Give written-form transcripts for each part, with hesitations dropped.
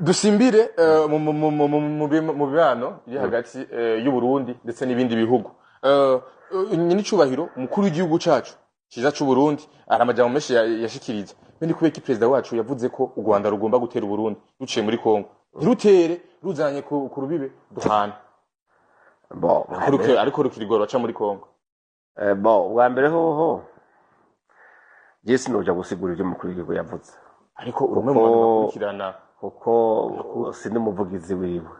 dusimbire mu bibano iri hagati y'u Burundi ndetse n'ibindi bihugu nyine umukuru w'igihugu cacu ciza c'u Burundi aramajambo menshi yashikiriza bindi kubera ko president wacu yavuze ko u Rwanda rugomba gutera u Burundi ruciye muri Kongo ntirutere ruzanye ku rubibe duhana ariko rukirigora baca muri Kongo bwa mbere hoho Jesse noja gusigura ibyo mukuru w'igihugu yavuze ariko urumwe mu bantu bakurikirana kuko sindi umuvugizi wiwe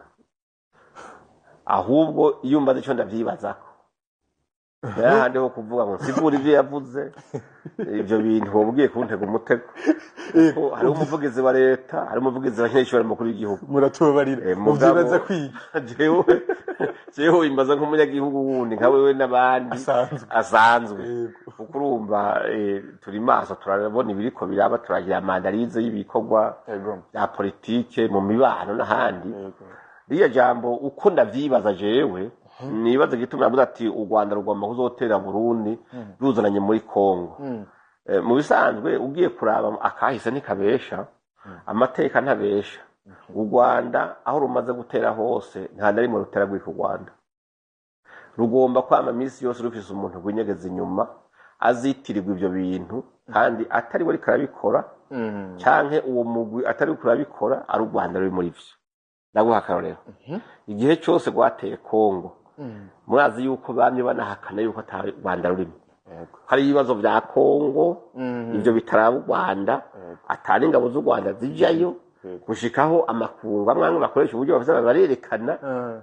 ahubwo iyo mbaze ico ndavyibazako handi ho kuvuga ngo sigura ivyo yavuze ivyo bintu wobwiye kuntega umutego kuko hari umuvugizi wa leta hari umuvugizi wa nyeshuri mukuru w'igihugu muratubabarira muvyibaza kwiga jewe imbaza nk'umunyagihugu wundi nka wewe n'abandi asanzwe kuko urumva turi maso turabona ibiriko biraba turagira amandarize y'ibikorwa bya politike mu mibano n'ahandi riya jambo uko ndavyibaza jewe nibaza gituma yavuze ati u Rwanda rugomba kuzotera Burundi ruzananye muri Kongo mu bisanzwe ugiye kuraba akahise ntikabesha amateka ntabesha u Rwanda aho rumaze gutera hose nta na rimwe rutera gwika u Rwanda rugomba kwama misi yose rufise umuntu gwinyegeza inyuma azitirirwa ivyo bintu kandi atari we rikarabikora canke uwo mugwi atari kurabikora ari u Rwanda ruri muri vyo ndaguha akarorero igihe cyose gwateye Kongo murazi yuko bamye banahakana yuko atari Rwanda rurimo hari ibibazo vya Kongo ivyo bitaraba u Rwanda atari ingabo z'u Rwanda zijayo gushikaho amakungu amwe bakoresha uburyo bafite barerekana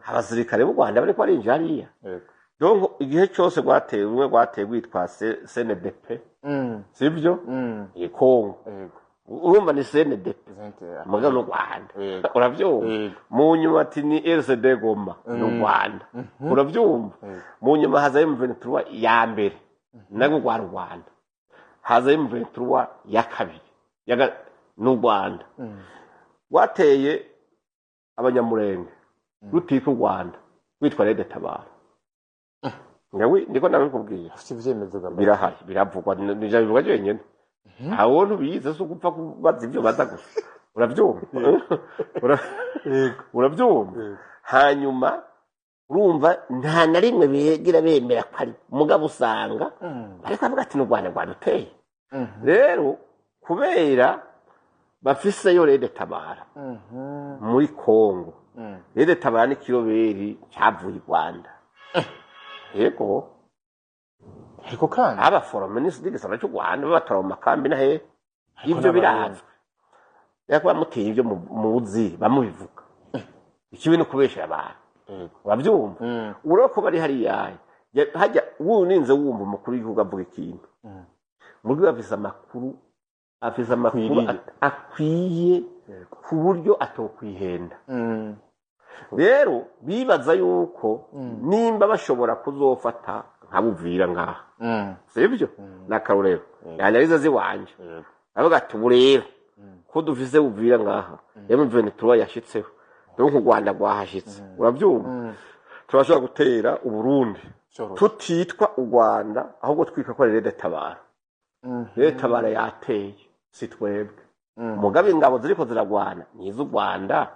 abasirikare b'u Rwanda bariko barinjira hariya donc igihe cyose gwateye umwe gwateye gwitwa CNDP sivyo Kongo urumva ni CNDP muga no Rwanda uravyumva mu nyuma ati ni RCD Goma no Rwanda uravyumva mu nyuma haza M23 ya mbere nago kwa Rwanda haza M23 ya kabiri no Rwanda wateye abanyamurenge rutika u Rwanda witwa Rede Tabara ngawi ndiko nabikubwiye afite ivyemezo birahari biravugwa nije bivugwa jenyene aho ntubize so gupfa kubaza ivyo baza gusa uravyumva uravyumva hanyuma urumva nta na rimwe bigira bemera ko ari mugabo usanga ariko avuga ati n'u Rwanda rwaduteye rero kubera bafise yo Rede Tabara muri Kongo Rede Tabara ni kiloberi cyavuye u Rwanda yego ariko kandi aba foromeni sigisaba cyo Rwanda batora mu makambi na he ivyo birazwe yakwa muteye ivyo muzi bamubivuga ikibi no kubesha abantu uravyumva uroko bari hari yaye hajya wuninze wumva umukuru w'igihugu avuga ikintu muri bafise amakuru akwiye ku buryo atokwihenda rero bibaza yuko nimba bashobora kuzofata nkabuvira ngaha sivyo nakarorero yanariza ziwanje avuga ati burero ko dufise buvira ngaha M23 yashitseho donc u Rwanda rwahashitse uravyumva turashobora gutera u Burundi tutitwa u Rwanda ahubwo twika ko Rede Tabara Rede Tabara yateye sitwebwe mugabe ingabo ziriko ziragwana nizo u Rwanda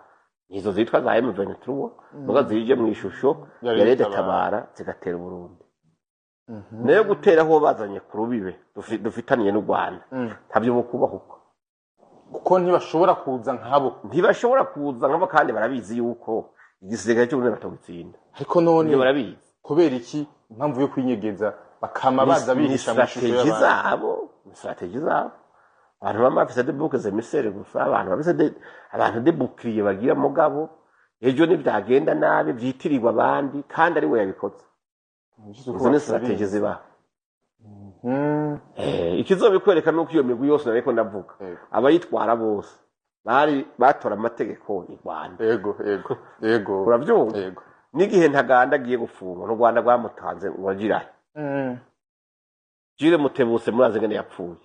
nizo zitwa za M23 muga zije mu ishusho ya Rede Tabara zigatera u Burundi nayo gutera aho bazanye ku rubibe dufitaniye n'u Rwanda ntavyo bukubahuka kuko ntibashobora kuza nkabo kandi barabizi yuko igisirikare cyo Burundi batogitsinda ariko none barabizi kubera iki impamvu yo kwinyegeza bakama baza bihisha mu shusho y'abantu strategy zabo abantu bamafise de boucles émissaires gusa abantu de bouclier bagira mugabo ejo nivyagenda nabi vyitirirwa abandi kandi ari we yabikoze izo ni strategy ziba ikizobikwereka nuko iyo migwi yose nariko ndavuga abayitwara bose batora amategeko i Rwanda yego uravyumva n'igihe ntaganda agiye gufungwa n'u Rwanda rwamutanze ngo agirahe Jire Mutebutse murazi ngene yapfuye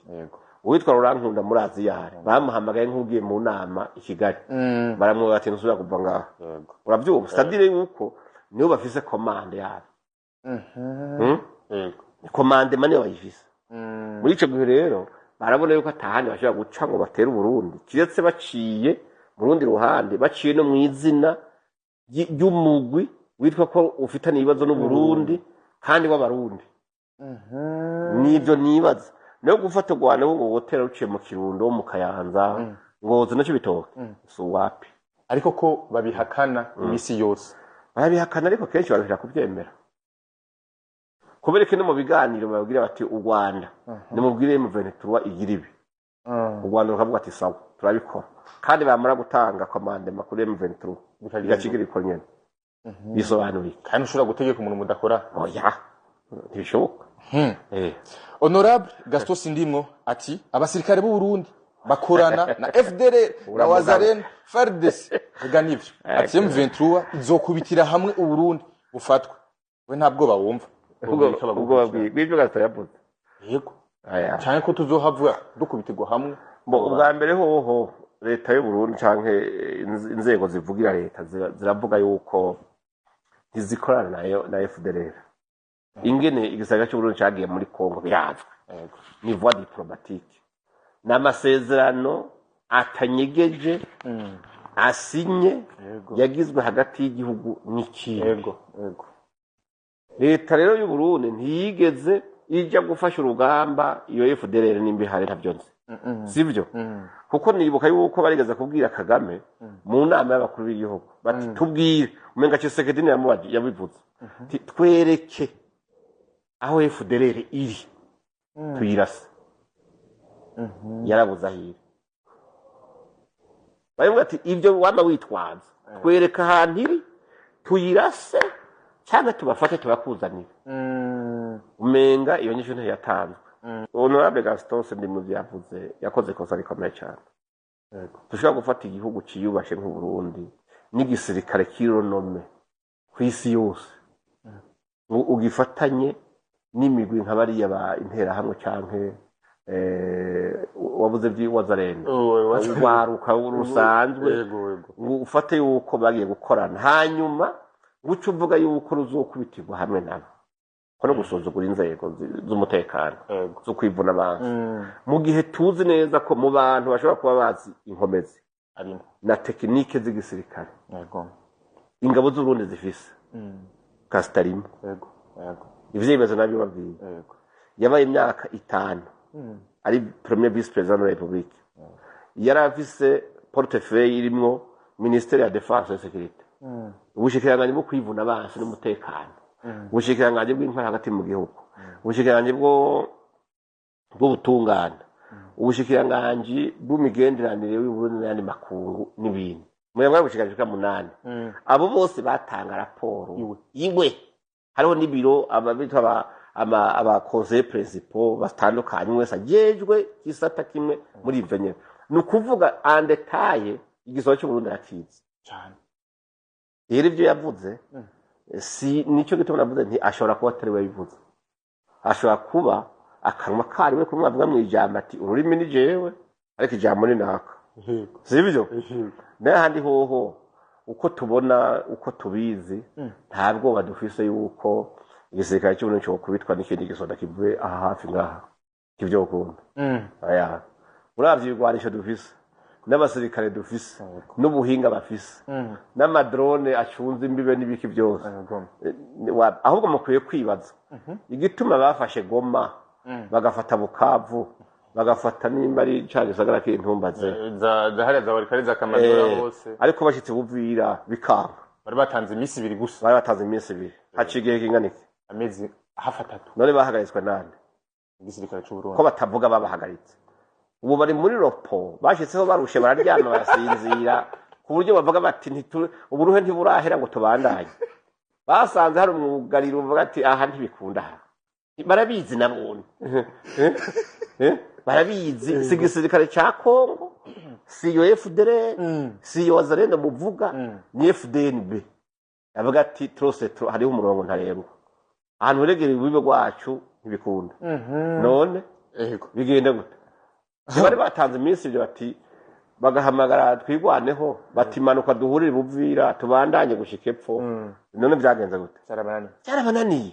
uwitwa Rurankunda murazi yari bamuhamagaye nk'ugiye mu nama i Kigali baramwoga ati nsubira kuva ngaho uravyumva sadire yuko niyo bafise commande yabo commande mane bayifise muri ico gihe rero barabona yuko atahandi bashobora guca ngo batere Burundi kiretse baciye mu rundi ruhande baciye no mu izina ry'umugwi witwa ko ufitanye ibibazo n'u Burundi kandi w'abarundi nibyo nibaza no gufata Rwanda ngo wotera ruciye mu Kirundo mu Kayanza ngozo nacyo bitoke so wapi ariko ko babihakana imisi yose babihakana ariko kenshi barashaka kubyemera kubereka no mu biganiro babwira bati u Rwanda nimubwire M23 igira ibi u Rwanda rukavuga ati sawa turabikora kandi bamara gutanga commande makuru M23 bigacigira ikonyene bisobanuriye kandi ushobora gutegeka umuntu mudakora oya ntibishoboka Honorable Gaston Sindimwo ati abasirikare b'u Burundi bakorana na FDLR na Wazalendo FARDC vuga nivyo ati M23 izokubitira hamwe u Burundi bufatwa we ntabwo bawumva ubwo babwibyo Gaston yavuze yego cyane ko tuzohavwa dukubitirwa hamwe ubwa mbere hoho leta y'u Burundi canke inzego zivugira leta ziravuga yuko ntizikorana nayo na FDLR ingene igisagara cy'u Burundi cyagiye muri Kongo birazwe ni voie diplomatique n'amasezerano atanyegeje asinye yagizwe hagati y'igihugu n'ikindi leta rero y'u Burundi ntiyigeze ijya gufasha urugamba iyo FDLR n'imbihare ntavyo nzi sivyo kuko nibuka yuko barigeze kubwira Kagame mu nama y'abakuru b'igihugu bati tubwire umenga Tshisekedi yabivuze twereke aho FDLR iri tuyirase yarabuza hiri bavuga ati ibyo wama witwaza twereka ahantu iri tuyirase cyane tubafate tubakuzanira umenga iyo nyisho yatanzwe Honorable Gaston Sindimwo yavuze yakoze kosa rikomeye cyane dushobora gufata igihugu ciyubashe nk'u Burundi n'igisirikare kironome ku isi yose ugifatanye n'imigwi nka bariya ba intera hamwe canke wabuze by'Wazalendo waruka rusanzwe ufate yuko bagiye gukorana hanyuma guca uvuga yuko ruzokubitirwa hamwe nabo ko no gusuzugura inzego z'umutekano zo kwivuna abantu mu gihe tuzi neza ko mu bantu bashobora kuba bazi inkomezi na tekinike z'igisirikare ingabo z'u Burundi zifise Kastarimo ivyemezo nabyo babwiye yabaye imyaka 5 ari premier vice president de la République yarafise portefeuille irimwo ministère ya défense et sécurité ubushikiranganje bwo kwivuna abansi n'umutekano ubushikiranganje bw'intwara hagati mu gihugu ubushikiranganje bwo butungana ubushikiranganje bw'imigenderanire y'u Burundi n'andi makungu n'ibintu mwebwe ubushikiranganje ka 8 abo bose batanga raporo iwe hariho n'ibiro ababitwa aba conseil principal batandukanye wese agejwe kisata kimwe muri ivyo nyene nukuvuga en detail igisoho cy'u Burundi akizi cyane rero ivyo yavuze si nico gituma navuze nti ashobora kuba atari we bivuze ashobora kuba akanwa kariwe kumwe avuga mu ijambo ati ururimi ni jewe ariko ijambo ni naka sibyo n'ahandi hoho uko tubona uko tubizi ntabwo badufise yuko igisirikare cy'uburundi cyo kubitwa n'ikindi gisoda kivuye aha hafi ngaha kivyo ukunda aya uravye ibigwanisho dufise n'abasirikare dufise n'ubuhinga bafise n'amadrone acunze imbibe n'ibiki byose ahubwo mukwiye kwibaza igituma bafashe Goma bagafata Bukavu bagafata nimba ari cagisagara k'intumbaze zahari za barikari za kamadora hose ariko bashitse buvira bikanga bari batanze imisi 2 gusa bari batanze imisi 2 hacigiye kinganike amezi hafi 3 none bahagaritswe nande igisirikare cy'u Burundi ko batavuga babahagaritse ubu bari muri ropo bashitseho barushe bararyama barasinzira ku buryo bavuga bati uburuhe ntiburahera ngo tubandanye basanze hari umwugariro uvuga ati aha ntibikunda barabizi nabone barabizi sigisirikare ca Kongo siyo FDLR siyo Wazalendo muvuga ni FDNB avuga ati trose hariho umurongo ntarengwa ahantu uregera ibibe gwacu ntibikunda none bigenda gute bari batanze iminsi ibyo bati bagahamagara twigwaneho bati manuka duhurire buvira tubandanye gushika epfo none byagenze gute cyarabananiye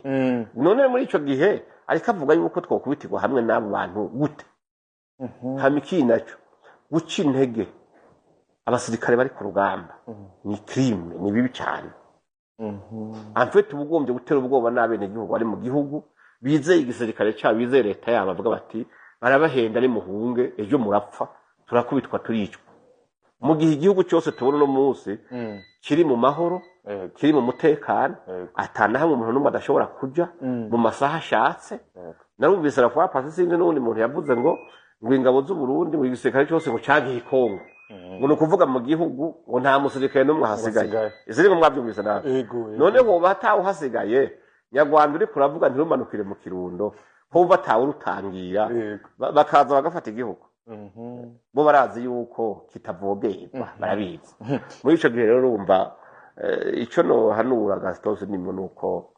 none muri ico gihe ariko avuga yuko twokubitirwa hamwe n'abo bantu gute hama ikindi naco guca intege abasirikare bari ku rugamba ni crime ni bibi cyane amfete ubugombye gutera ubwoba n'abene gihugu ari mu gihugu bizeye igisirikare cyabo bizeye leta yabo bavuga bati barabahenda ari muhunge ejo murapfa turakubitwa turicwa mu gihe igihugu cyose tubona no munsi kiri mu mahoro kiri mu mutekano atana hamwe umuntu numwe adashobora kuja mu masaha ashatse narumvise aravuga pasi sinde n'undi muntu yavuze ngo ingabo z'u Burundi mu gisirikare cyose ngo cagiye Kongo ngo no kuvuga mu gihugu ngo nta musirikare n'umwe hasigaye iziri mu mwabyumvise nawe none ho batawe hasigaye nyagwanda uri kuravuga ntirumanukire mu Kirundo ho batawe rutangira bakaza bagafata igihugu bo barazi yuko kitavogerwa barabizi muri ico gihe rero urumva ico no hanura Gastos ni nuko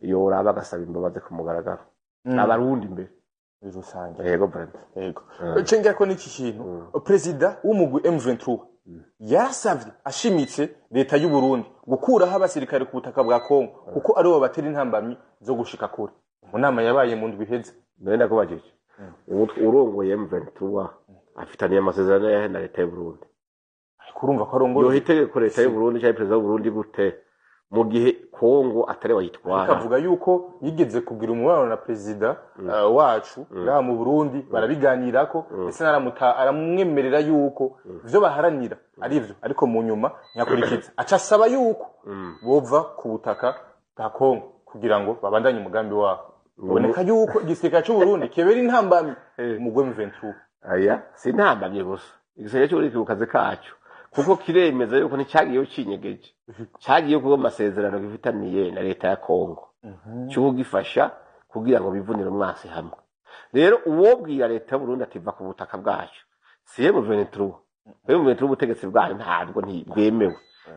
iyo uraba gasaba imbabazi ku mugaragaro abarundi mbere rusange yego brand yego cenga ko niki kintu president w'umugwi M23 yasavye ashimitse leta y'u Burundi gukuraho abasirikare ku butaka bwa Kongo kuko ari bo batera intambamyi zo gushika kure mu nama yabaye mu ndwi heze nenda kubajije urongoye M23 afitaniye amasezerano ya na leta y'u Burundi kurumva ko arongoye yo itegeko leta y'u Burundi cyangwa president w'u Burundi gute mu gihe Kongo atari wayitwara akavuga yuko yigeze kugira umubano na president wacu ngaha mu Burundi barabiganirako ese aramwemerera yuko ivyo baharanira arivyo ariko mu nyuma nyakurikiza aca asaba yuko bova ku butaka bwa Kongo kugira ngo babandanye umugambi wabo uboneka yuko igisirikare cy'u Burundi kebera intambamyi mu gwe M23 aya si intambamye gusa igisirikare cy'u Burundi kibukaze kacu kuko kiremeza yuko nticyagiyeho cinyegeje cyagiye kuba amasezerano gifitaniye na leta ya Kongo cyo gifasha kugira ngo bivunire umwasi hamwe rero uwobwira leta y'u Burundi ativa ku butaka bwacu siye mu 23 ubutegetsi bwayo ntabwo ntibwemewe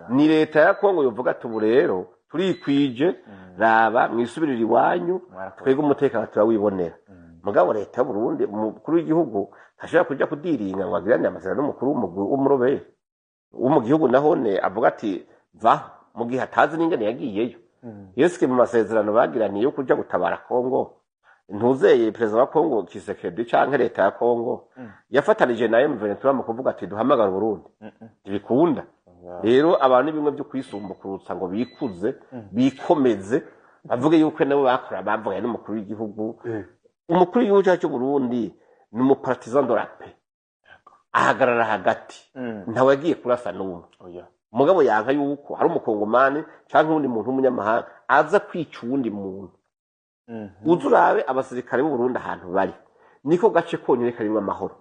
ni leta ya Kongo yovuga ati ubu rero turikwije raba mwisubirira iwanyu twego umutekano turawibonera mugabo leta y'u Burundi umukuru w'igihugu ntashobora kuja kudiringa ngo agirane amasezerano n'umukuru w'umurobere mu gihugu nahone avuga ati va mu gihe atazi n'ingene yagiyeyo yeske mu masezerano bagiraniye yo kuja gutabara Kongo ntuzeye president wa Kongo Kisekedi canke leta ya Kongo yafatanije na M23 mu kuvuga ati duhamagara Burundi ibikunda rero abantu bimwe byo kwisumbukurutsa ngo bikuze bikomeze bavuge yuko nabo bakora bavuye n'umukuru w'igihugu umukuru w'igihugu cyacu Burundi ni umupartisan de la paix ahagarara hagati ntawe yagiye kurasa n'umwe mugabo yanka yuko hari umukongomane canke undi muntu w'umunyamahanga aza kwica uwundi muntu uzurabe abasirikare b'u Burundi ahantu bari niko gace konyene karimwe amahoro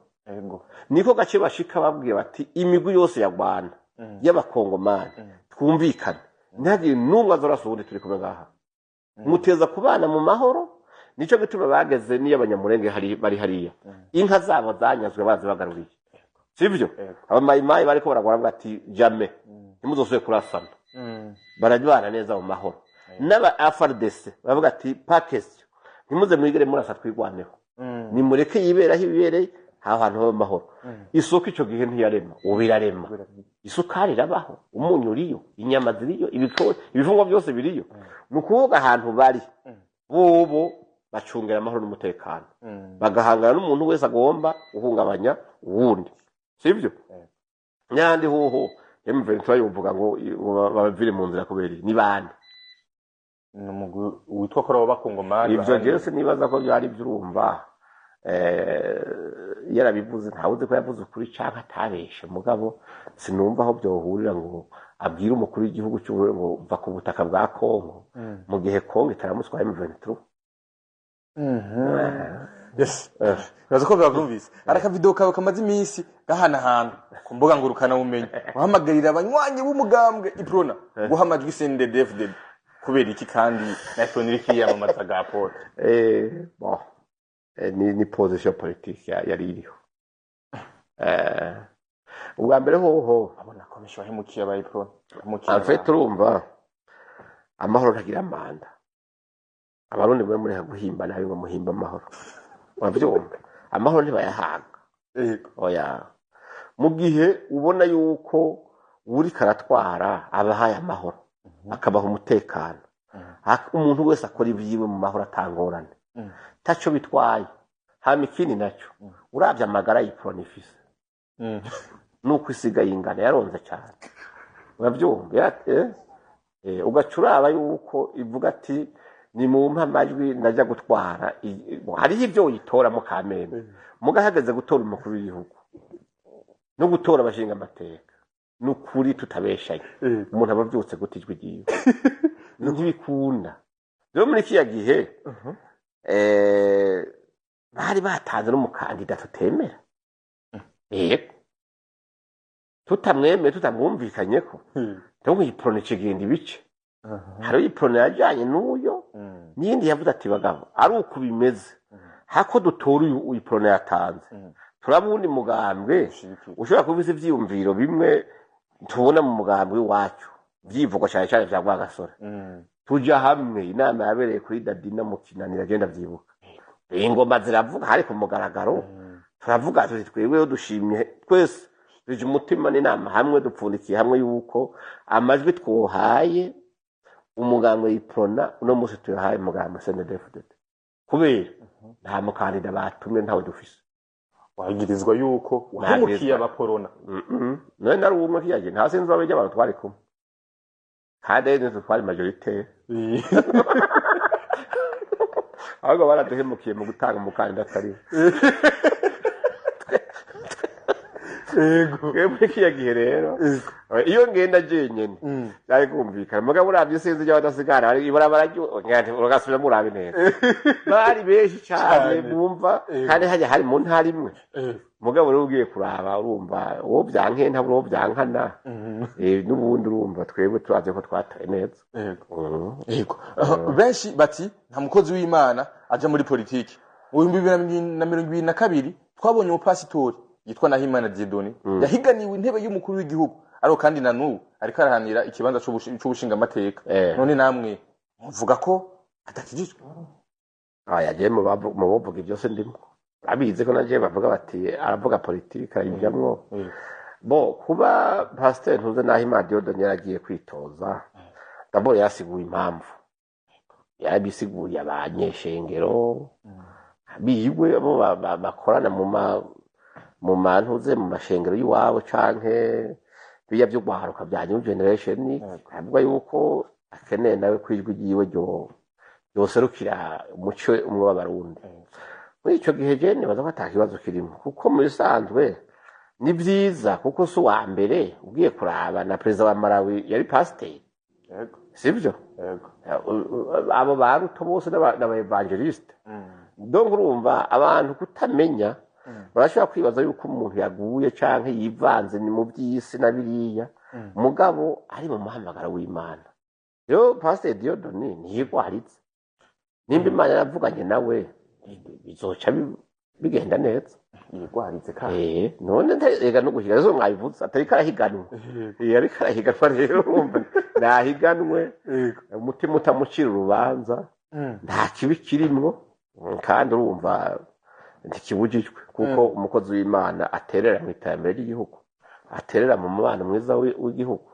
niko gace bashika babwiye bati imigwi yose ya Rwanda y'abakongomane twumvikana ntagire n'umwe azorasa uwundi turi kumwe ngaha muteza kubana mu mahoro nico gituma bageze niyo abanyamurenge bari hariya inka zabo zanyazwe bazi bagaruriye sivyo abamayimayi bariko baragora bati jamais ntimuzosoye kurasana barajyana neza mu mahoro n'aba FARDC bavuga ati pakesyo ntimuze mwigere murasa twigwaneho ni mureke yiberaho ibibereye ahantu ho mahoro isoko ico gihe ntiyarema ubirarema isukari rabaho umunyu uriyo inyama ziriyo ibifungwa byose biriyo nukuvuga ahantu bari bobo bacungera amahoro n'umutekano bagahangana n'umuntu wese agomba uhungabanya uwundi sivyo nyandi hoho M23 yovuga ngo babavire mu nzira kubera ni bande n'umugwi witwa ko bakongomani ivyo Jesse nibaza ko byari byurumva yarabivuze ntawuze ko yavuze ukuri canka atabeshe mugabo sinumva aho byohurira ngo abwira umukuru w'igihugu cy'Uburundi ngo va ku butaka bwa Kongo mu gihe Kongo itaramuswa M23 yes nazo ko bavyumvise araka video kawe kamaze iminsi gahana hantu ku mbuga ngurukana bumenyi uhamagarira abanywanyi b'umugambwe iprona guhamajwe CNDD-FDD kubera iki kandi na iprona iri kiyamamaza gaporo bon ni position politique yari iriho ubwa mbere hoho abona komisho hemukiye abaye iprona en fait urumva amahoro ntagira amanda abarundi bari muri guhimba nabi ngo muhimba amahoro wavyumva amahoro ntibayahaga oya mu gihe ubona yuko uri karatwara abahaye amahoro akabaha umutekano umuntu wese akora ibyiwe mu mahoro atangorane taco bitwaye hama ikindi naco uravye amagara y'iprona ifise nuko isigaye ingana yaronze cyane uravyumva ugacuraba yuko ivuga ati ni mumpa amajwi ndaja gutwara hariho ivyo uyitora mu Kamenge mugahageze gutora umukuru w'igihugu no gutora abashinga amateka nukuri tutabeshanye umuntu abavyutse guta ijwi ryiwe ntibikunda rero muri kiya gihe bari batanze n'umukandida tutemera tutamwemeye tutamwumvikanyeko ndabwo iprone kigenda ibice hari iprone yajyanye n'uyo n'iyindi yavuze ati bagabo ari uko bimeze hako dutora uyu iprone yatanze turabundi mugambwe ushobora kubiza ivyiyumviro bimwe tubona mu mugambwe wacu vyivugo cyane cyane vya Rwagasore tuja hamwe inama yabereye kuri Dadina mu Kinanira agenda vyibuka ingoma ziravuga hari ku mugaragaro turavuga tuti twebweho dushimye twese tuje umutima n'inama hamwe dupfundikiye hamwe yuko amajwi twohaye umugambwe y'iprona uno munsi tuyahaye umugambwe CNDD-FDD kubera nta mukandida batumwe ntawe dufise wagirizwa yuko wahemukiye abaporona none nari umwe kiyaje nta sinzi abeje abantu twari kumwe kandi nzo twari majorité ahubwo baraduhemukiye mu gutanga umukandida atari Mwebwe kiya gihe rero iyo ngenda jenyene ari kumvikana mugabo uravye sinzi je badasigara ari ibarabara ngati ugasubira murabe neza bari beshi cyane bumva kandi haje hari mu ntari imwe mugabo rero ugiye kuraba urumva wo byanke nta bwo byankana n'ubundi urumva twebwe turaze ko twataye neza yego benshi bati nta mukozi w'Imana aje muri politiki mu 2022 twabonye umupasitori yitwa Nahimana Dieudonné yahiganiwe intebe y'umukuru w'igihugu ariko kandi na n'ubu ariko arahanira ikibanza c'ubushinga amateka none namwe muvuga ko atakijijwe yaje mu bavuga ibyo se ndimo abize ko naje bavuga bati aravuga politiki ayijamwo bo kuba pasteur ntuze Nahimana Dieudonné yaragiye kwitoza d'abord yasiguye impamvu yarabisiguye abanyeshengero biyigwe bo bakorana mu mantuze mu mashengero y'iwabo canke biya byo gwaruka bya new generation avuga yuko akeneye nawe kwijwi giwe yoserukira umuco umwe w'abarundi muri ico gihe je nibaza ko atakibazo kirimo kuko muri sanzwe ni byiza kuko su wa mbere ugiye kuraba na president wa Malawi yari pasteur sivyo abo baruto bose n'aba evangeliste donc urumva abantu kutamenya barashobora kwibaza yuko umuntu yaguye canke yivanze ni mu by'isi na biriya mugabo ari mu muhamagara w'Imana rero pasteur Dieudonné ntiyigwaritse nimba Imana yaravuganye nawe bizoca bigenda neza yigwaritse kandi none ntega no guhiga zo mwabivuze atari karahiganwe yari karahiganwa rero urumva nahiganwe umutima utamucira urubanza nta kibi kirimwo kandi urumva ntikibujijwe kuko umukozi w'Imana aterera mu iterambere ry'igihugu aterera mu mubano mwiza w'igihugu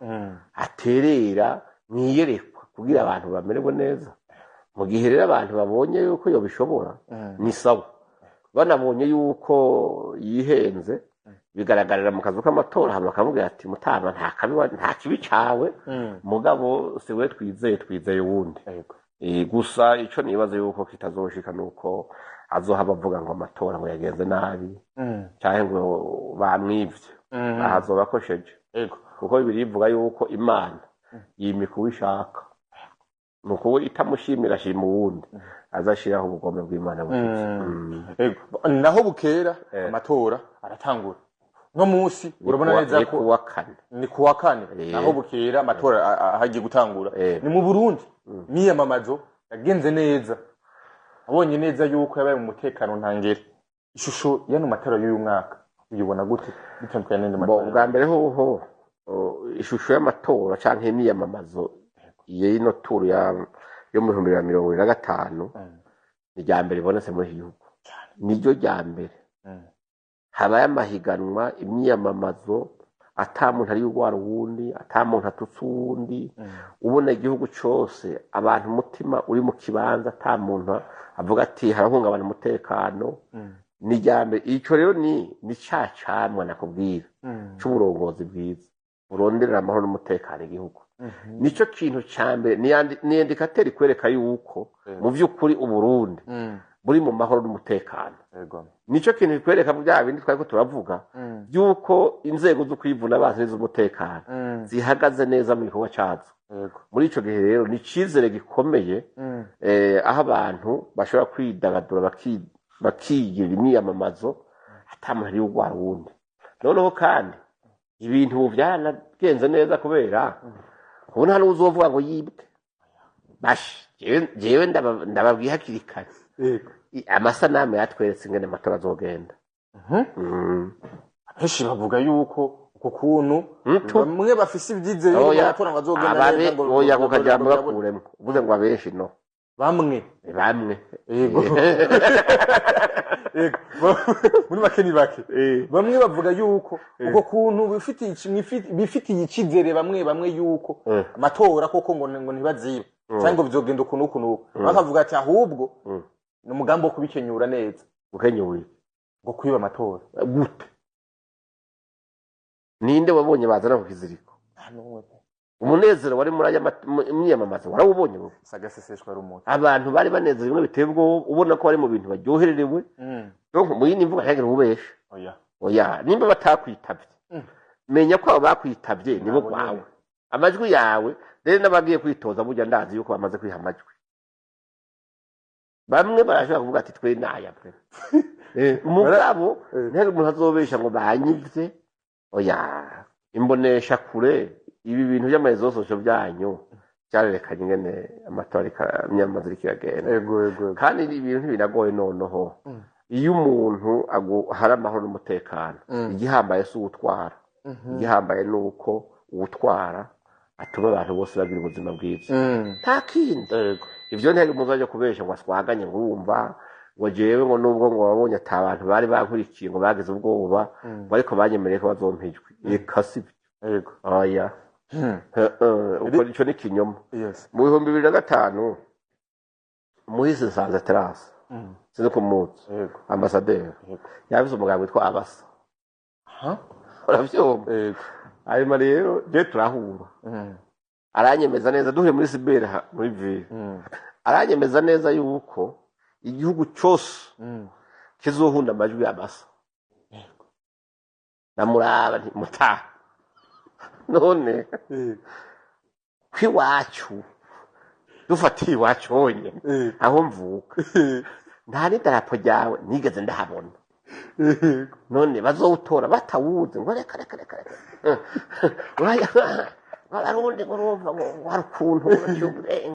aterera mwiyerekwa kugira abantu bamererwe neza mu gihe rero abantu babonye yuko yo bishobora ni sawa banabonye yuko yihenze bigaragarira mu kazu k'amatora hama kavuga ati mutama nta kibi cawe mugabo siwe twizeye wundi gusa ico nibaza yuko kitazoshika nuko azohaba avuga ngo amatora ngo yagenze nabi cyane ngo bamwivye ahazoba kosheje kuko birivuga yuko Imana yimika uwishaka nuko we itamushimira ashima uwundi azashiraho ubugombe bw'Imana bushitse naho bukera amatora aratangura no munsi urabona neza ko ni kuwa kane naho bukera amatora hagiye gutangura ni mu Burundi miyamamazo yagenze neza abonye neza yuko yabaye mu mutekano ntangere ishusho y'ano matara y'uyu mwaka uyibona gute bitandukanye n'indi matara bwa mbere ho ishusho y'amatora canke imyamamazo y'ino turu yo mu 2025 ni rya mbere ibonetse muri gihugu niryo rya mbere habaye amahiganwa imyamamazo atamuntu ari ugwara uwundi atamuntu atutse uwundi ubona igihugu cyose abantu umutima uri mu kibanza atamuntu avuga ati harahungabana umutekano ni jambe ico rero ni cacamwa nakubwira c'uburongozi bwiza buronderera amahoro n'umutekano igihugu nico kintu cambe ni indikateur kwereka yuko mu vy'ukuri uburundi buri mu mahoro n'umutekano nico kintu kwereka bya bindi twari ko turavuga yuko inzego zo kwivuna abantu z'umutekano zihagaze neza mu gikorwa cyazo muri ico gihe rero ni cizere gikomeye aho abantu bashobora kwidagadura bakigira imyamamazo atamahari y'ugwara wundi noneho kandi ibintu byanagenze neza kubera ubona hano uzovuga ngo yibwe bashi jewe ndababwiye hakiri kare amasanamu yatweretse ingene amatora azogenda henshi bavuga yuko uko kuntu bamwe bafise ibyizere yuko amatora ngo azogenda neza ngo oya kukajya bakuremo uvuze ngo abenshi no bamwe yego muri makeni bake bamwe bavuga yuko uko kuntu bifitiye ikizere bamwe yuko amatora koko ngo ntibaziba cyangwa bizogenda ukuntu bakavuga ati ahubwo ni umugambi wo kubikenyura neza ukenyuye ngo kwiba amatora gute ninde wabonye bazana ku kiziriko umunezero wari muri imyamamazo warawubonye bo sagaseseshwa rumuntu abantu bari banezerewe bitebwo ubona ko bari mu bintu baryohererewe donc mu yindi mvuga yagira ubesha oya nimba batakwitavye menya ko bakwitabye nibo kwawe amajwi yawe rero nabagiye kwitoza burya ndazi yuko bamaze kwiha amajwi bamwe barashaka kuvuga ati twe naya pe umugabo ntari umuntu azobesha ngo banyivye oya imbonesha kure ibi bintu by'amarezo social byanyu cyarerekanye ngene amatora imyamazi kiragenda kandi ibintu ntibinagoye noneho iyo umuntu hari amahoro n'umutekano igihambaye si utwara igihambaye nuko utwara atuma abantu bose bagira ubuzima bwiza nta kindi ivyo ntege muzajya kubesha ngo aswaganye ngurumva ngo jewe ngo nubwo ngo wabonye ata abantu bari bankurikiye ngo bagize ubwoba bariko banyemereye ko bazompijwe ikasi yego oya uko ico ni kinyoma mu 2005 muhise nsanze terase sizo ku munsi ambasaderi yavuze umugabo witwa Abasa uravyumva hanyuma rero je turahura aranyemeza neza duhe muri Sibera muri ville aranyemeza neza yuko igihugu cyose kizohunda amajwi y'Abasa namuraba nti mutaha none kwiwacu dufatiye iwacu honyine aho mvuka nta n'idarapo ryawe nigeze ndahabona none bazowutora batawuzi ngo reka abarundi ngo urumva ngo hari ukuntu